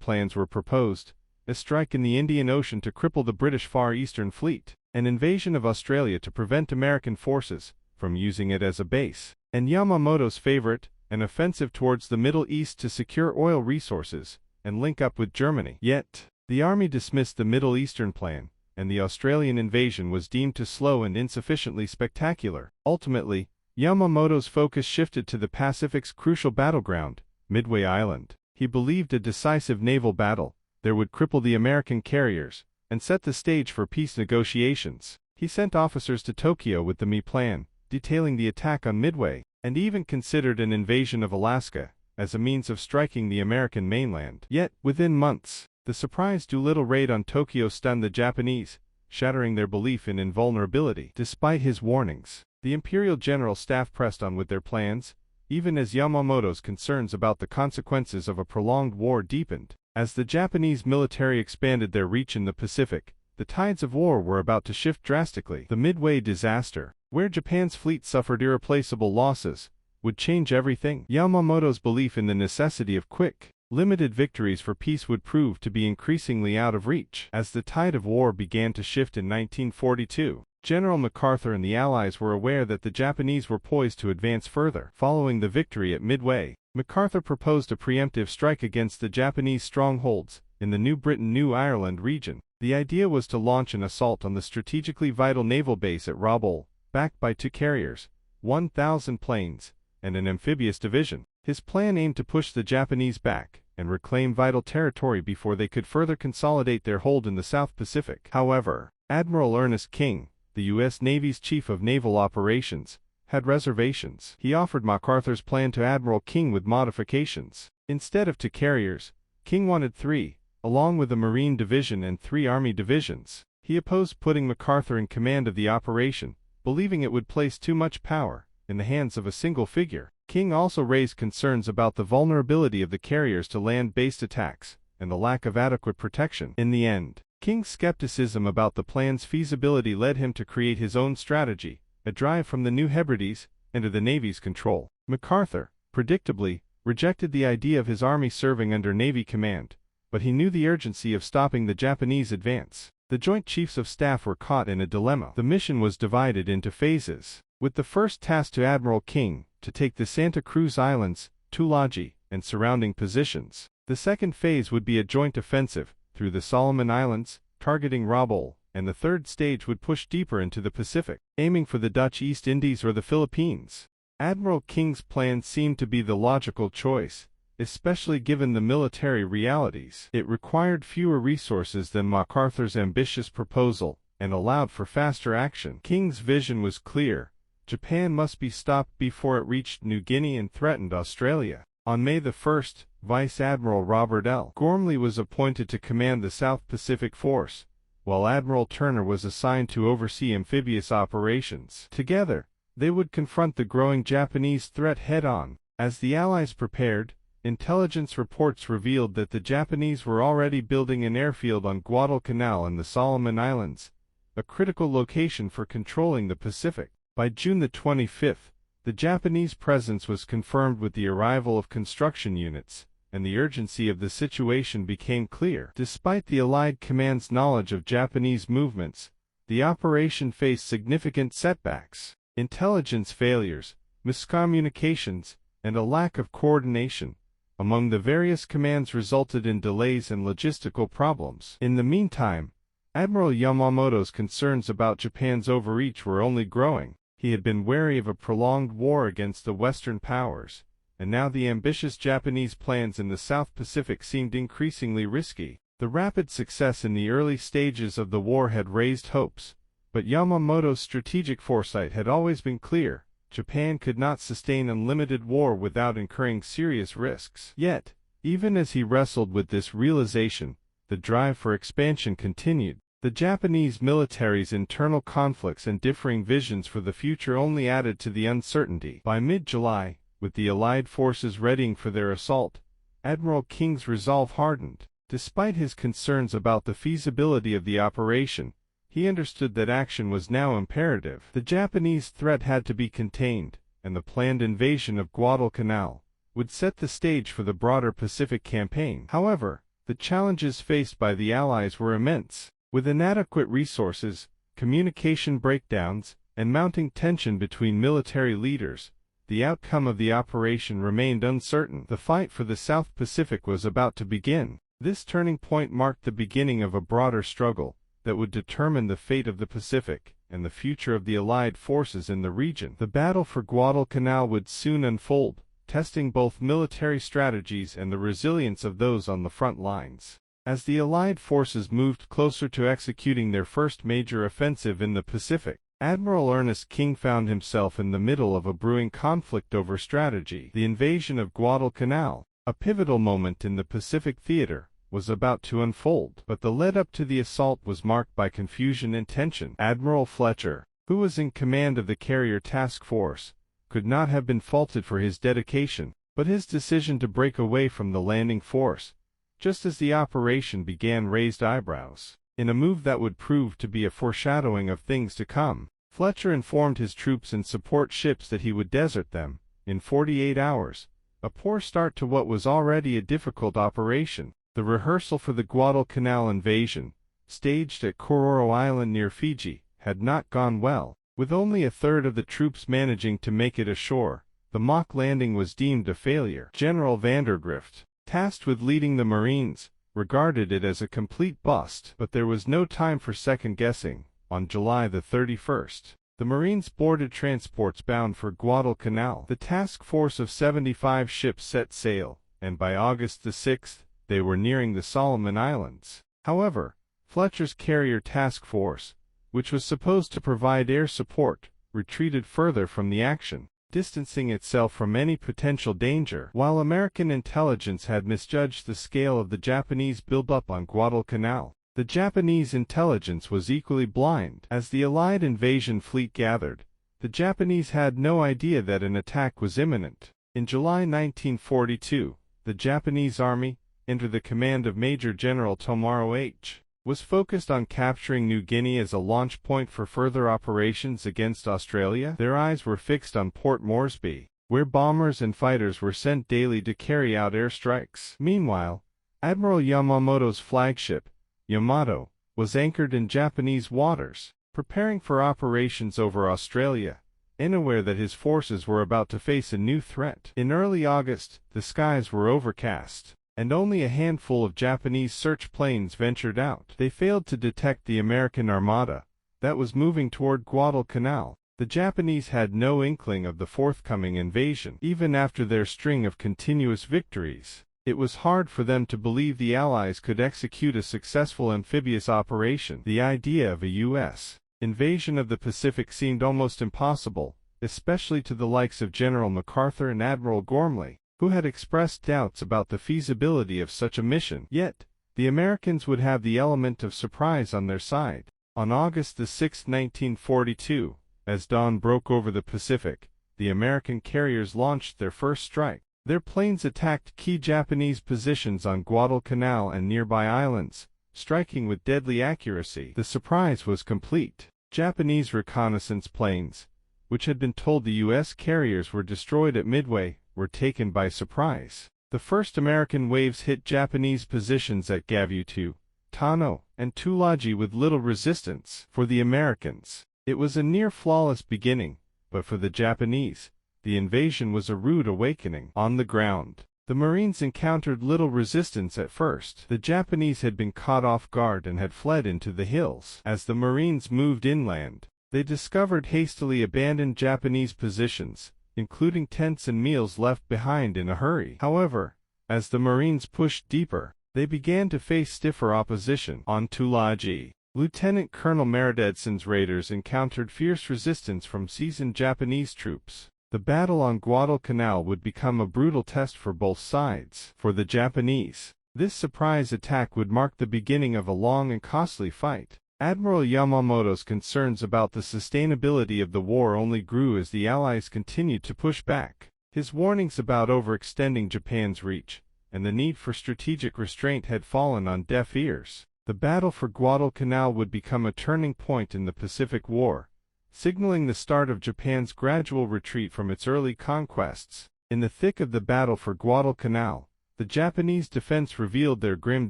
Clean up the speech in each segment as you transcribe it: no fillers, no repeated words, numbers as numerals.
plans were proposed: a strike in the Indian Ocean to cripple the British Far Eastern Fleet, an invasion of Australia to prevent American forces from using it as a base, and Yamamoto's favorite, an offensive towards the Middle East to secure oil resources and link up with Germany. Yet, the army dismissed the Middle Eastern plan, and the Australian invasion was deemed too slow and insufficiently spectacular. Ultimately, Yamamoto's focus shifted to the Pacific's crucial battleground, Midway Island. He believed a decisive naval battle there would cripple the American carriers and set the stage for peace negotiations. He sent officers to Tokyo with the ME plan, detailing the attack on Midway, and even considered an invasion of Alaska as a means of striking the American mainland. Yet, within months, the surprise Doolittle Raid on Tokyo stunned the Japanese, shattering their belief in invulnerability. Despite his warnings, the Imperial General Staff pressed on with their plans, even as Yamamoto's concerns about the consequences of a prolonged war deepened. As the Japanese military expanded their reach in the Pacific, the tides of war were about to shift drastically. The Midway disaster, where Japan's fleet suffered irreplaceable losses, would change everything. Yamamoto's belief in the necessity of quick, limited victories for peace would prove to be increasingly out of reach. As the tide of war began to shift in 1942, General MacArthur and the Allies were aware that the Japanese were poised to advance further. Following the victory at Midway, MacArthur proposed a preemptive strike against the Japanese strongholds in the New Britain, New Ireland region. The idea was to launch an assault on the strategically vital naval base at Rabaul, backed by 2 carriers, 1,000 planes, and an amphibious division. His plan aimed to push the Japanese back and reclaim vital territory before they could further consolidate their hold in the South Pacific. However, Admiral Ernest King, the U.S. Navy's Chief of Naval Operations, had reservations. He offered MacArthur's plan to Admiral King with modifications. Instead of 2 carriers, King wanted 3, along with a Marine division and 3 Army divisions. He opposed putting MacArthur in command of the operation, believing it would place too much power in the hands of a single figure. King also raised concerns about the vulnerability of the carriers to land-based attacks and the lack of adequate protection. In the end, King's skepticism about the plan's feasibility led him to create his own strategy, a drive from the New Hebrides into the Navy's control. MacArthur, predictably, rejected the idea of his army serving under Navy command, but he knew the urgency of stopping the Japanese advance. The Joint Chiefs of Staff were caught in a dilemma. The mission was divided into phases, with the first task to Admiral King to take the Santa Cruz Islands, Tulagi, and surrounding positions. The second phase would be a joint offensive through the Solomon Islands, targeting Rabaul, and the third stage would push deeper into the Pacific, aiming for the Dutch East Indies or the Philippines. Admiral King's plan seemed to be the logical choice, especially given the military realities. It required fewer resources than MacArthur's ambitious proposal, and allowed for faster action. King's vision was clear: Japan must be stopped before it reached New Guinea and threatened Australia. On May 1st, Vice Admiral Robert L. Gormley was appointed to command the South Pacific Force, while Admiral Turner was assigned to oversee amphibious operations. Together, they would confront the growing Japanese threat head-on. As the Allies prepared, intelligence reports revealed that the Japanese were already building an airfield on Guadalcanal and the Solomon Islands, a critical location for controlling the Pacific. By June 25th, the Japanese presence was confirmed with the arrival of construction units, and the urgency of the situation became clear. Despite the Allied command's knowledge of Japanese movements, the operation faced significant setbacks. Intelligence failures, miscommunications, and a lack of coordination among the various commands resulted in delays and logistical problems. In the meantime, Admiral Yamamoto's concerns about Japan's overreach were only growing. He had been wary of a prolonged war against the Western powers, and now the ambitious Japanese plans in the South Pacific seemed increasingly risky. The rapid success in the early stages of the war had raised hopes, but Yamamoto's strategic foresight had always been clear: Japan could not sustain unlimited war without incurring serious risks. Yet, even as he wrestled with this realization, the drive for expansion continued. The Japanese military's internal conflicts and differing visions for the future only added to the uncertainty. By mid-July, with the Allied forces readying for their assault, Admiral King's resolve hardened. Despite his concerns about the feasibility of the operation, he understood that action was now imperative. The Japanese threat had to be contained, and the planned invasion of Guadalcanal would set the stage for the broader Pacific campaign. However, The challenges faced by the Allies were immense. With inadequate resources, communication breakdowns, and mounting tension between military leaders, the outcome of the operation remained uncertain. The fight for the South Pacific was about to begin. This turning point marked the beginning of a broader struggle that would determine the fate of the Pacific and the future of the Allied forces in the region. The battle for Guadalcanal would soon unfold, testing both military strategies and the resilience of those on the front lines. As the Allied forces moved closer to executing their first major offensive in the Pacific, Admiral Ernest King found himself in the middle of a brewing conflict over strategy. The invasion of Guadalcanal, a pivotal moment in the Pacific theater, was about to unfold, but the lead-up to the assault was marked by confusion and tension. Admiral Fletcher, who was in command of the carrier task force, could not have been faulted for his dedication, but his decision to break away from the landing force, just as the operation began, raised eyebrows. In a move that would prove to be a foreshadowing of things to come, Fletcher informed his troops and support ships that he would desert them in 48 hours, a poor start to what was already a difficult operation. The rehearsal for the Guadalcanal invasion, staged at Kororo Island near Fiji, had not gone well. With only a third of the troops managing to make it ashore, the mock landing was deemed a failure. General Vandergrift, tasked with leading the Marines, regarded it as a complete bust. But there was no time for second-guessing. On July the 31st, the Marines boarded transports bound for Guadalcanal. The task force of 75 ships set sail, and by August the 6th, they were nearing the Solomon Islands. However, Fletcher's carrier task force, which was supposed to provide air support, retreated further from the action, distancing itself from any potential danger. While American intelligence had misjudged the scale of the Japanese buildup on Guadalcanal, the Japanese intelligence was equally blind. As the Allied invasion fleet gathered, the Japanese had no idea that an attack was imminent. In July 1942, the Japanese Army, under the command of Major General Tomaro H., was focused on capturing New Guinea as a launch point for further operations against Australia. Their eyes were fixed on Port Moresby, where bombers and fighters were sent daily to carry out airstrikes. Meanwhile, Admiral Yamamoto's flagship, Yamato, was anchored in Japanese waters, preparing for operations over Australia, unaware that his forces were about to face a new threat. In early August, the skies were overcast, and only a handful of Japanese search planes ventured out. They failed to detect the American armada that was moving toward Guadalcanal. The Japanese had no inkling of the forthcoming invasion. Even after their string of continuous victories, it was hard for them to believe the Allies could execute a successful amphibious operation. The idea of a U.S. invasion of the Pacific seemed almost impossible, especially to the likes of General MacArthur and Admiral Gormley, who had expressed doubts about the feasibility of such a mission. Yet, the Americans would have the element of surprise on their side. On August 6, 1942, as dawn broke over the Pacific, the American carriers launched their first strike. Their planes attacked key Japanese positions on Guadalcanal and nearby islands, striking with deadly accuracy. The surprise was complete. Japanese reconnaissance planes, which had been told the U.S. carriers were destroyed at Midway, were taken by surprise. The first American waves hit Japanese positions at WWII, Tano, and Tulagi with little resistance. For the Americans, it was a near-flawless beginning, but for the Japanese, the invasion was a rude awakening. On the ground, the Marines encountered little resistance at first. The Japanese had been caught off guard and had fled into the hills. As the Marines moved inland, they discovered hastily abandoned Japanese positions, including tents and meals left behind in a hurry. However, as the Marines pushed deeper, they began to face stiffer opposition. On Tulagi, Lieutenant Colonel Meredetson's raiders encountered fierce resistance from seasoned Japanese troops. The battle on Guadalcanal would become a brutal test for both sides. For the Japanese, this surprise attack would mark the beginning of a long and costly fight. Admiral Yamamoto's concerns about the sustainability of the war only grew as the Allies continued to push back. His warnings about overextending Japan's reach and the need for strategic restraint had fallen on deaf ears. The battle for Guadalcanal would become a turning point in the Pacific War, signaling the start of Japan's gradual retreat from its early conquests. In the thick of the battle for Guadalcanal, the Japanese defense revealed their grim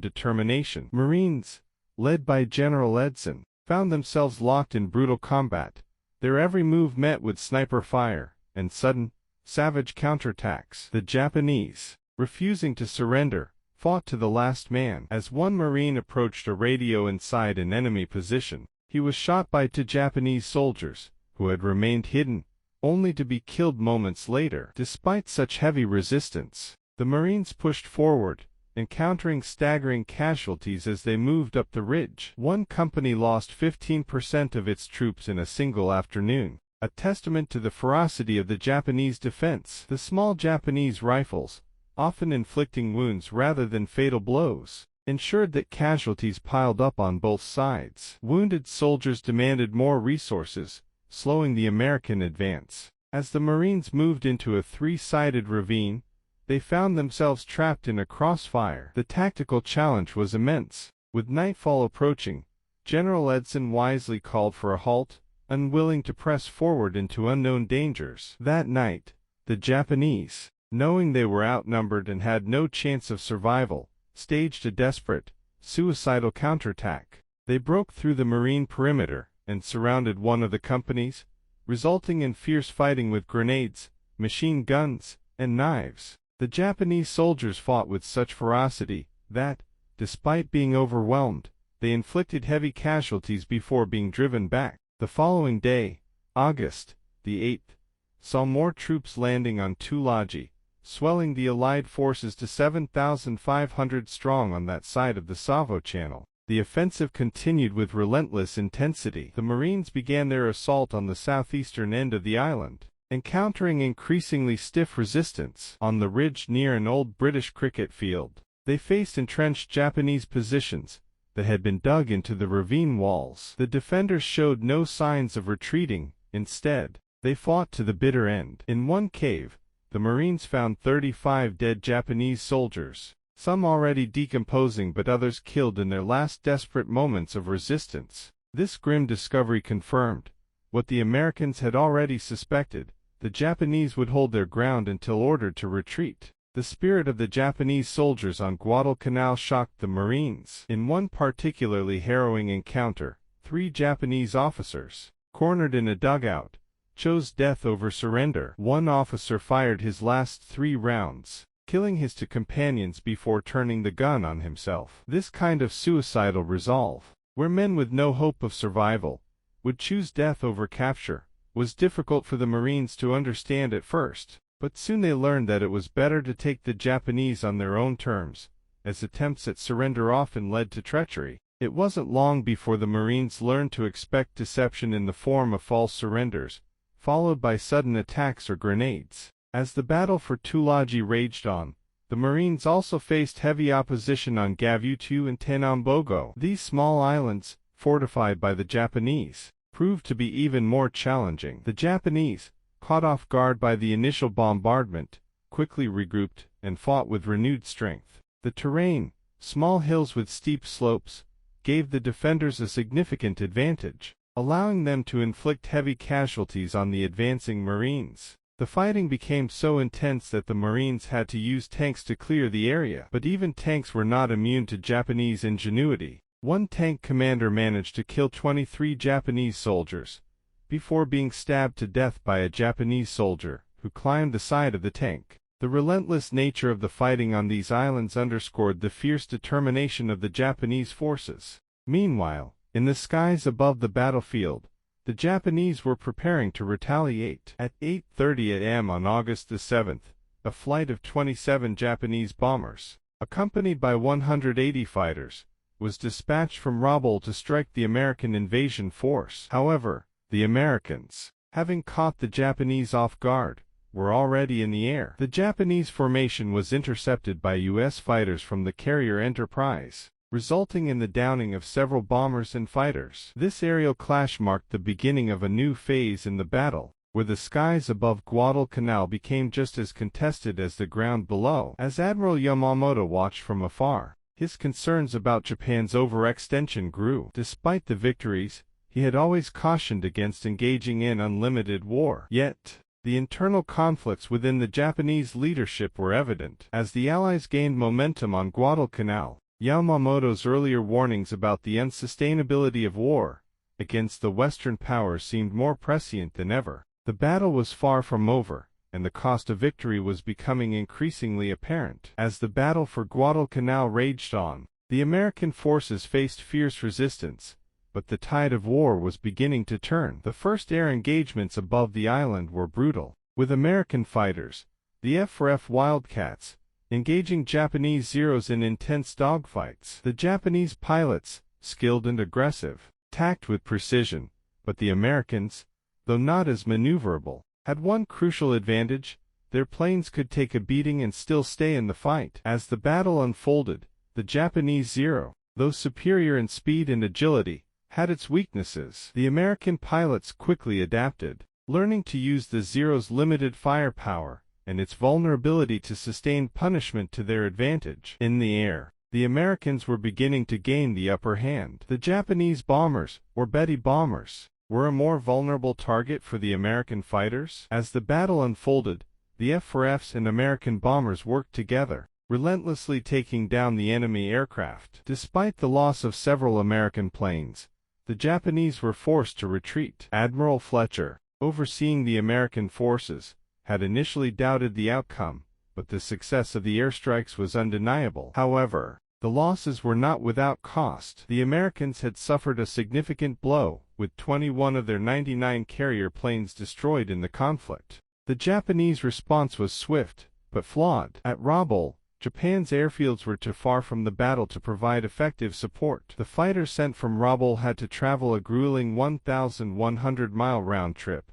determination. Marines, led by General Edson, found themselves locked in brutal combat, their every move met with sniper fire and sudden, savage counterattacks. The Japanese, refusing to surrender, fought to the last man. As one Marine approached a radio inside an enemy position, he was shot by 2 Japanese soldiers, who had remained hidden, only to be killed moments later. Despite such heavy resistance, the Marines pushed forward, encountering staggering casualties as they moved up the ridge. One company lost 15% of its troops in a single afternoon, a testament to the ferocity of the Japanese defense. The small Japanese rifles, often inflicting wounds rather than fatal blows, ensured that casualties piled up on both sides. Wounded soldiers demanded more resources, slowing the American advance. As the Marines moved into a 3-sided ravine, they found themselves trapped in a crossfire. The tactical challenge was immense. With nightfall approaching, General Edson wisely called for a halt, unwilling to press forward into unknown dangers. That night, the Japanese, knowing they were outnumbered and had no chance of survival, staged a desperate, suicidal counterattack. They broke through the Marine perimeter and surrounded one of the companies, resulting in fierce fighting with grenades, machine guns, and knives. The Japanese soldiers fought with such ferocity that, despite being overwhelmed, they inflicted heavy casualties before being driven back. The following day, August the 8th, saw more troops landing on Tulagi, swelling the Allied forces to 7,500 strong on that side of the Savo Channel. The offensive continued with relentless intensity. The Marines began their assault on the southeastern end of the island, encountering increasingly stiff resistance. On the ridge near an old British cricket field, they faced entrenched Japanese positions that had been dug into the ravine walls. The defenders showed no signs of retreating. Instead, they fought to the bitter end. In one cave, the Marines found 35 dead Japanese soldiers, some already decomposing but others killed in their last desperate moments of resistance. This grim discovery confirmed what the Americans had already suspected: the Japanese would hold their ground until ordered to retreat. The spirit of the Japanese soldiers on Guadalcanal shocked the Marines. In one particularly harrowing encounter, 3 Japanese officers, cornered in a dugout, chose death over surrender. One officer fired his last 3 rounds, killing his 2 companions before turning the gun on himself. This kind of suicidal resolve, where men with no hope of survival would choose death over capture, was difficult for the Marines to understand at first, but soon they learned that it was better to take the Japanese on their own terms, as attempts at surrender often led to treachery. It wasn't long before the Marines learned to expect deception in the form of false surrenders, followed by sudden attacks or grenades. As the battle for Tulagi raged on, the Marines also faced heavy opposition on Gavutu and Tenambogo. These small islands, fortified by the Japanese, proved to be even more challenging. The Japanese, caught off guard by the initial bombardment, quickly regrouped and fought with renewed strength. The terrain, small hills with steep slopes, gave the defenders a significant advantage, allowing them to inflict heavy casualties on the advancing Marines. The fighting became so intense that the Marines had to use tanks to clear the area. But even tanks were not immune to Japanese ingenuity. One tank commander managed to kill 23 Japanese soldiers, before being stabbed to death by a Japanese soldier who climbed the side of the tank. The relentless nature of the fighting on these islands underscored the fierce determination of the Japanese forces. Meanwhile, in the skies above the battlefield, the Japanese were preparing to retaliate. At 8:30 a.m. on August the 7th, a flight of 27 Japanese bombers, accompanied by 180 fighters, was dispatched from Rabaul to strike the American invasion force. However, the Americans, having caught the Japanese off guard, were already in the air. The Japanese formation was intercepted by U.S. fighters from the carrier Enterprise, resulting in the downing of several bombers and fighters. This aerial clash marked the beginning of a new phase in the battle, where the skies above Guadalcanal became just as contested as the ground below. As Admiral Yamamoto watched from afar, his concerns about Japan's overextension grew. Despite the victories, he had always cautioned against engaging in unlimited war. Yet, The internal conflicts within the Japanese leadership were evident. As the Allies gained momentum on Guadalcanal, Yamamoto's earlier warnings about the unsustainability of war against the Western powers seemed more prescient than ever. The battle was far from over, and the cost of victory was becoming increasingly apparent. As the battle for Guadalcanal raged on, the American forces faced fierce resistance, but the tide of war was beginning to turn. The first air engagements above the island were brutal, with American fighters, the F-4F Wildcats, engaging Japanese Zeros in intense dogfights. The Japanese pilots, skilled and aggressive, attacked with precision, but the Americans, though not as maneuverable, had one crucial advantage: their planes could take a beating and still stay in the fight. As the battle unfolded, the Japanese Zero, though superior in speed and agility, had its weaknesses. The American pilots quickly adapted, learning to use the Zero's limited firepower and its vulnerability to sustained punishment to their advantage. In the air, the Americans were beginning to gain the upper hand. The Japanese bombers, or Betty bombers, were a more vulnerable target for the American fighters. As the battle unfolded, the F-4Fs and American bombers worked together, relentlessly taking down the enemy aircraft. Despite the loss of several American planes, the Japanese were forced to retreat. Admiral Fletcher, overseeing the American forces, had initially doubted the outcome, but the success of the airstrikes was undeniable. However, the losses were not without cost. The Americans had suffered a significant blow, with 21 of their 99 carrier planes destroyed in the conflict. The Japanese response was swift, but flawed. At Rabaul, Japan's airfields were too far from the battle to provide effective support. The fighters sent from Rabaul had to travel a grueling 1,100-mile round trip,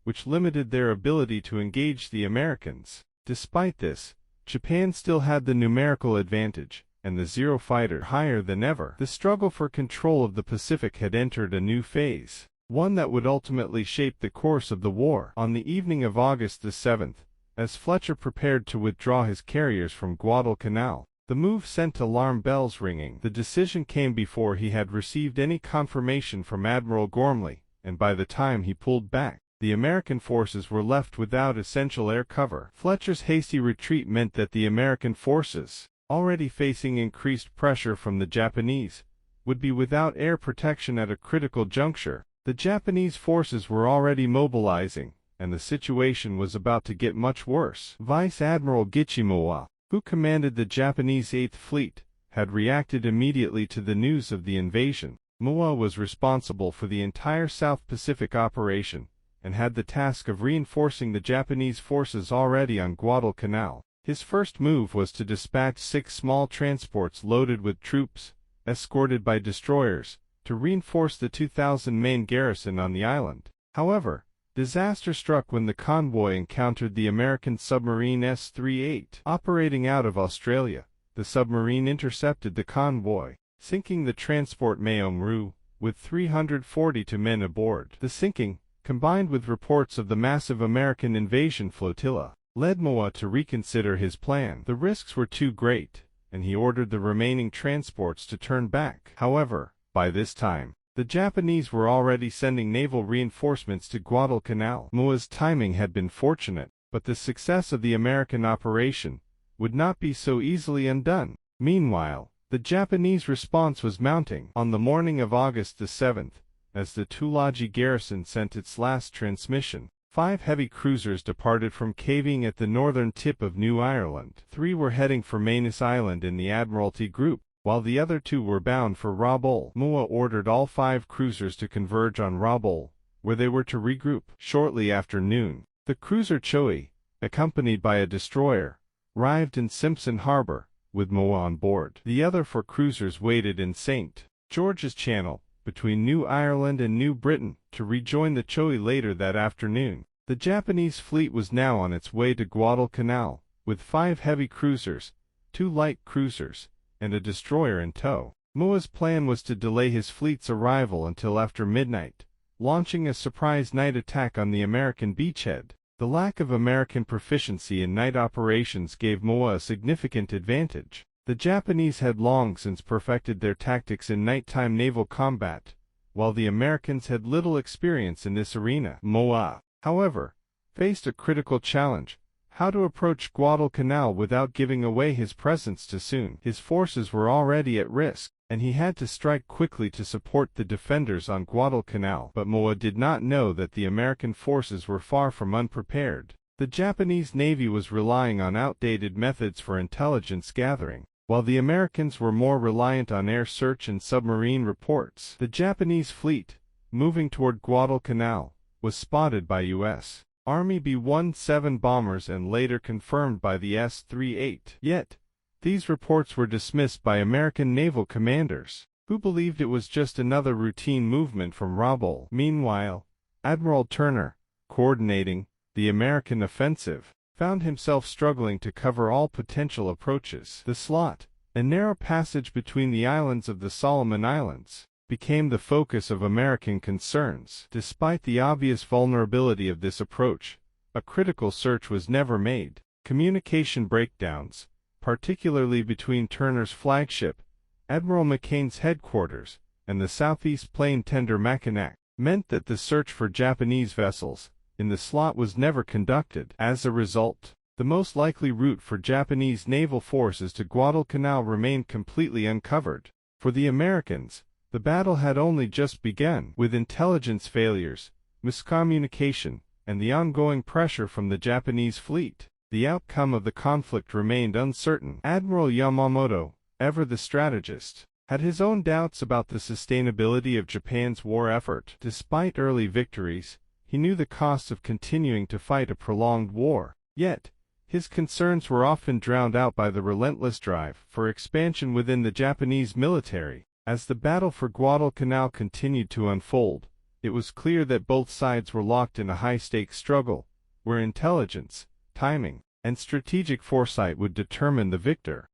which limited their ability to engage the Americans. Despite this, Japan still had the numerical advantage, and the Zero fighter higher than ever. The struggle for control of the Pacific had entered a new phase, one that would ultimately shape the course of the war. On the evening of August the 7th, as Fletcher prepared to withdraw his carriers from Guadalcanal, the move sent alarm bells ringing. The decision came before he had received any confirmation from Admiral Gormley, and by the time he pulled back, the American forces were left without essential air cover. Fletcher's hasty retreat meant that the American forces, already facing increased pressure from the Japanese, would be without air protection at a critical juncture. The Japanese forces were already mobilizing, and the situation was about to get much worse. Vice Admiral Gichimoa, who commanded the Japanese 8th Fleet, had reacted immediately to the news of the invasion. Moa was responsible for the entire South Pacific operation, and had the task of reinforcing the Japanese forces already on Guadalcanal. His first move was to dispatch 6 small transports loaded with troops, escorted by destroyers, to reinforce the 2,000 main garrison on the island. However, disaster struck when the convoy encountered the American submarine S-38. Operating out of Australia, the submarine intercepted the convoy, sinking the transport Maomru, with 342 men aboard. The sinking, combined with reports of the massive American invasion flotilla, led Moa to reconsider his plan. The risks were too great, and he ordered the remaining transports to turn back. However, by this time, the Japanese were already sending naval reinforcements to Guadalcanal. Moa's timing had been fortunate, but the success of the American operation would not be so easily undone. Meanwhile, the Japanese response was mounting. On the morning of August the 7th, as the Tulagi garrison sent its last transmission, 5 heavy cruisers departed from caving at the northern tip of New Ireland. 3 were heading for Manus Island in the Admiralty Group, while the other 2 were bound for Rabaul. Moa ordered all 5 cruisers to converge on Rabaul, where they were to regroup. Shortly after noon, the cruiser Choi, accompanied by a destroyer, arrived in Simpson Harbor, with Moa on board. The other 4 cruisers waited in St. George's Channel, between New Ireland and New Britain, to rejoin the Choi later that afternoon. The Japanese fleet was now on its way to Guadalcanal, with 5 heavy cruisers, 2 light cruisers, and a destroyer in tow. Moa's plan was to delay his fleet's arrival until after midnight, launching a surprise night attack on the American beachhead. The lack of American proficiency in night operations gave Moa a significant advantage. The Japanese had long since perfected their tactics in nighttime naval combat, while the Americans had little experience in this arena. Moa, however, faced a critical challenge: how to approach Guadalcanal without giving away his presence too soon. His forces were already at risk, and he had to strike quickly to support the defenders on Guadalcanal. But Moa did not know that the American forces were far from unprepared. The Japanese Navy was relying on outdated methods for intelligence gathering, while the Americans were more reliant on air search and submarine reports. The Japanese fleet, moving toward Guadalcanal, was spotted by U.S. Army B-17 bombers and later confirmed by the S-38. Yet, these reports were dismissed by American naval commanders, who believed it was just another routine movement from Rabaul. Meanwhile, Admiral Turner, coordinating the American offensive, found himself struggling to cover all potential approaches. The slot, a narrow passage between the islands of the Solomon Islands, became the focus of American concerns. Despite the obvious vulnerability of this approach, a critical search was never made. Communication breakdowns, particularly between Turner's flagship, Admiral McCain's headquarters, and the Southeast Plane tender Mackinac, meant that the search for Japanese vessels in the slot was never conducted. As a result, the most likely route for Japanese naval forces to Guadalcanal remained completely uncovered. For the Americans, the battle had only just begun. With intelligence failures, miscommunication, and the ongoing pressure from the Japanese fleet, the outcome of the conflict remained uncertain. Admiral Yamamoto, ever the strategist, had his own doubts about the sustainability of Japan's war effort. Despite early victories, he knew the costs of continuing to fight a prolonged war. Yet, his concerns were often drowned out by the relentless drive for expansion within the Japanese military. As the battle for Guadalcanal continued to unfold, it was clear that both sides were locked in a high-stakes struggle, where intelligence, timing, and strategic foresight would determine the victor.